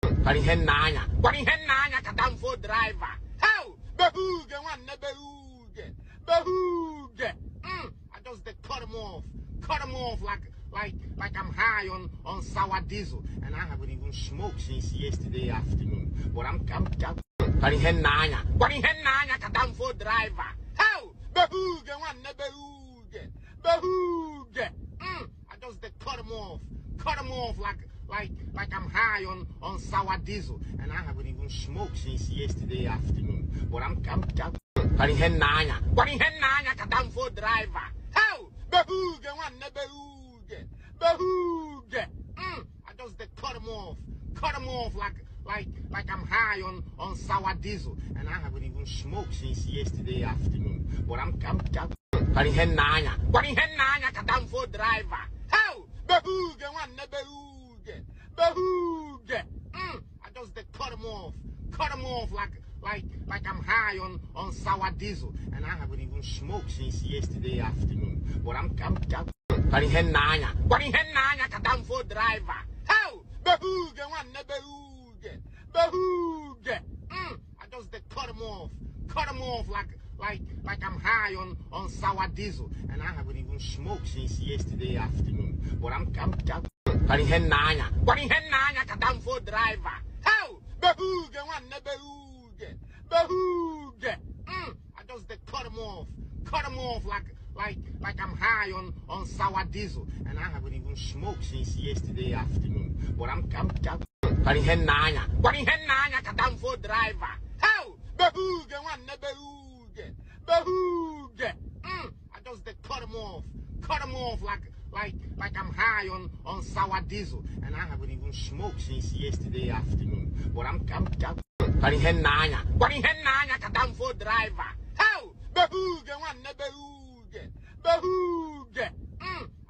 Parihenanya kadamfo driver. How? Behuge one behuge. Behuge. I just they cut him off. Cut him off like I'm high on sour diesel. And I haven't even smoked since yesterday afternoon. But I'm Parihenanya kadamfo driver. How? Behuge one behuge. Behuge. I just they cut him off. Cut him off like I'm high on sour diesel. And I haven't even smoked since yesterday afternoon. But I'm Parihenanya kadamfo driver. How? Behuge one behuge. Behuge. I just they cut him off. Cut him off like I'm high on sour diesel. And I haven't even smoked since yesterday afternoon. But I'm Parihenanya kadamfo driver. How? Behuge one behuge. Behuge. I just they cut him off. Cut him off like I'm high on sour diesel. And I haven't even smoked since yesterday afternoon. But I'm Parihenanya kadamfo driver. How? Behuge one behuge. Behuge. I just they cut him off. Cut him off like I'm high on sour diesel. And I haven't even smoked since yesterday afternoon. But I'm Parihenanya kadamfo driver. How? Behuge one behuge. Behuge. I just they cut him off. Cut him off like I'm high on sour diesel. And I haven't even smoked since yesterday afternoon. But I'm Parihenanya kadamfo driver. How? Behuge one behuge. Behuge. I just they cut him off. Cut him off like I'm high on sour diesel. And I haven't even smoked since yesterday afternoon. But I'm Parihenanya kadamfo driver. How? Behuge one behuge. Behuge.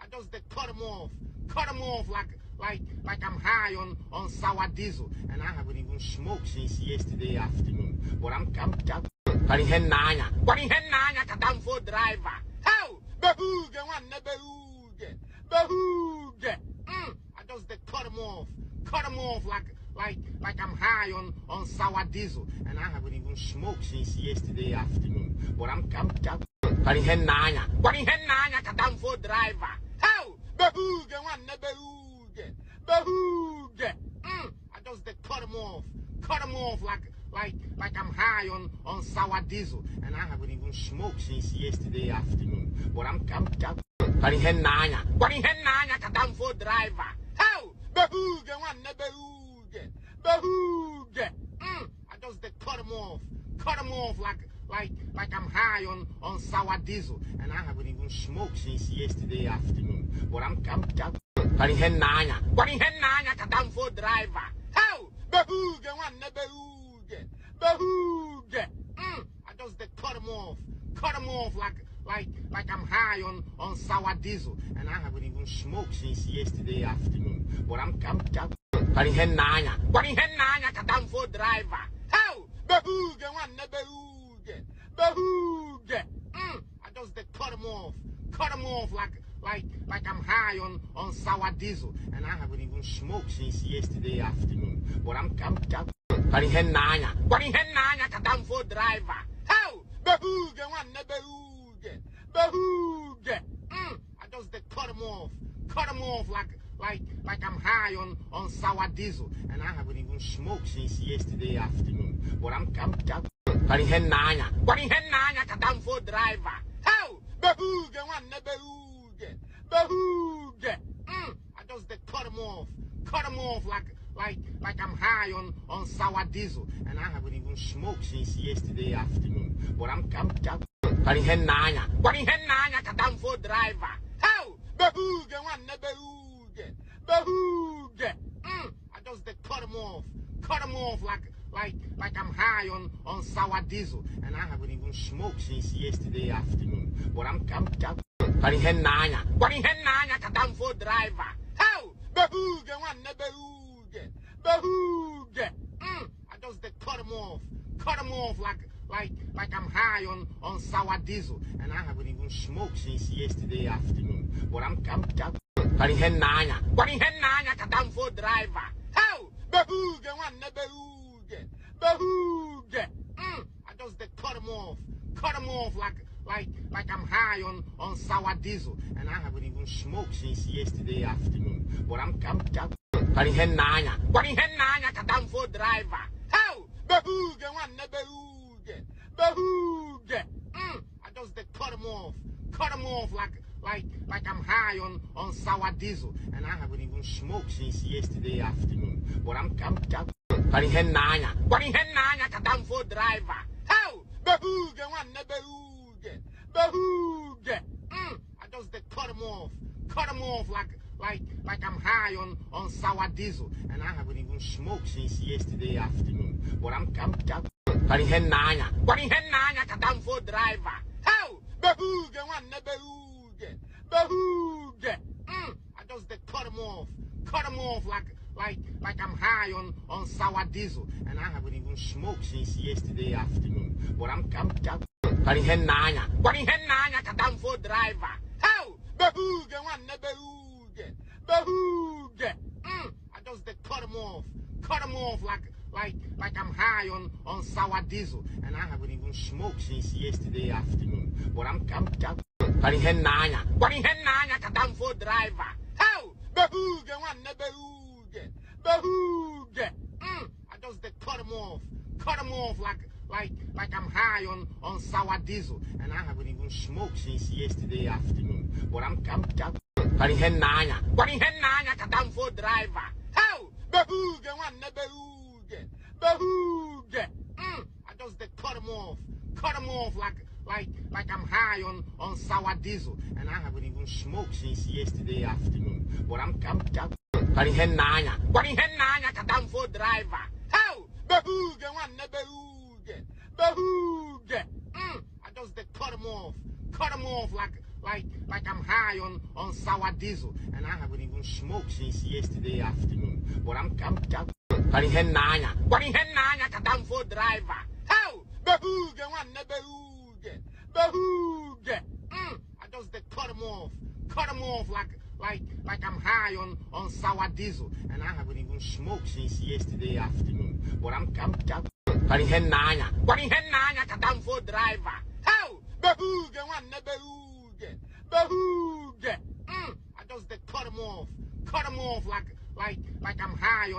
I just they cut him off. Cut him off like I'm high on sour diesel. And I haven't even smoked since yesterday afternoon. But I'm Parihenanya kadamfo driver. How? Behuge one behuge. Behuge. I just they cut him off. Cut him off like I'm high on sour diesel. And I haven't even smoked since yesterday afternoon. But I'm Parihenanya kadamfo driver. How? Behuge one behuge. Behuge. I just they cut him off. Cut him off like I'm high on sour diesel. And I haven't even smoked since yesterday afternoon. But I'm Parihenanya kadamfo driver. How? Behuge one behuge. Behuge. I just they cut him off. Cut him off like I'm high on sour diesel. And I haven't even smoked since yesterday afternoon. But I'm Parihenanya kadamfo driver. How? Behuge one behuge. Behuge. I just they cut him off. Cut him off like I'm high on sour diesel. And I haven't even smoked since yesterday afternoon. But I'm Parihenanya kadamfo driver. How? Behuge one behuge. Behuge. I just they cut him off. Cut him off like I'm high on sour diesel. And I haven't even smoked since yesterday afternoon. But I'm Parihenanya kadamfo driver. How? Behuge one behuge. Behuge. I just they cut him off. Cut him off like I'm high on sour diesel. And I haven't even smoked since yesterday afternoon. But I'm Parihenanya kadamfo driver. How? Behuge one behuge. Behuge. I just they cut him off. Cut him off like I'm high on sour diesel. And I haven't even smoked since yesterday afternoon. But I'm Parihenanya kadamfo driver. How? Behuge one behuge. Behuge. I just they cut him off. Cut him off like I'm high on sour diesel. And I haven't even smoked since yesterday afternoon. But I'm Parihenanya kadamfo driver. How? Behuge one behuge. Behuge. I just they cut him off. Cut him off like I'm high on sour diesel. And I haven't even smoked since yesterday afternoon. But I'm Parihenanya kadamfo driver. How? Behooge, one, behooge. Behooge. I just cut him off. Cut him off like I'm high on sour diesel. And I haven't even smoked since yesterday afternoon. But I'm kadam for driver. How? Behooge, one, behooge. Behooge. I just cut him off. Cut him off like I'm high on sour diesel. And I haven't even smoked since yesterday afternoon. But I'm kadam for driver. How? Behooge, one, behooge. Behooge. I just cut him off. Cut him off like I'm high on sour diesel. And I haven't even smoked since yesterday afternoon. But I'm kadam for driver. How? Behooge, one, behooge. Behooge. I just cut him off. Cut him off like I'm high on sour diesel. And I haven't even smoked since yesterday afternoon. But I'm kadam for driver. How? Behooge, one, behooge. Behooge. I just cut him off. Cut him off like I'm high on sour diesel. And I haven't even smoked since yesterday afternoon. But I'm kadam for driver. How? Behooge, one, behooge. Behooge. I just cut him off. Cut him off like I'm high on sour diesel. And I haven't even smoked since yesterday afternoon. But I'm kadam for driver. How? Behooge, one, behooge. Behooge. I just cut him off. Cut him off like I'm high on sour diesel. And I haven't even smoked since yesterday afternoon. But I'm kadam for driver. How? Behooge, one, behooge. Behooge. I just cut him off. Cut him off like I'm high on sour diesel. And I haven't even smoked since yesterday afternoon. But I'm kadam for driver. How? Behooge, one, behooge. Behooge. I just cut him off. Cut him off like I'm high on sour diesel. And I haven't even smoked since yesterday afternoon. But I'm kadam for driver. How? Behooge, one, behooge. Behooge. I just cut him off. Cut him off like I'm high on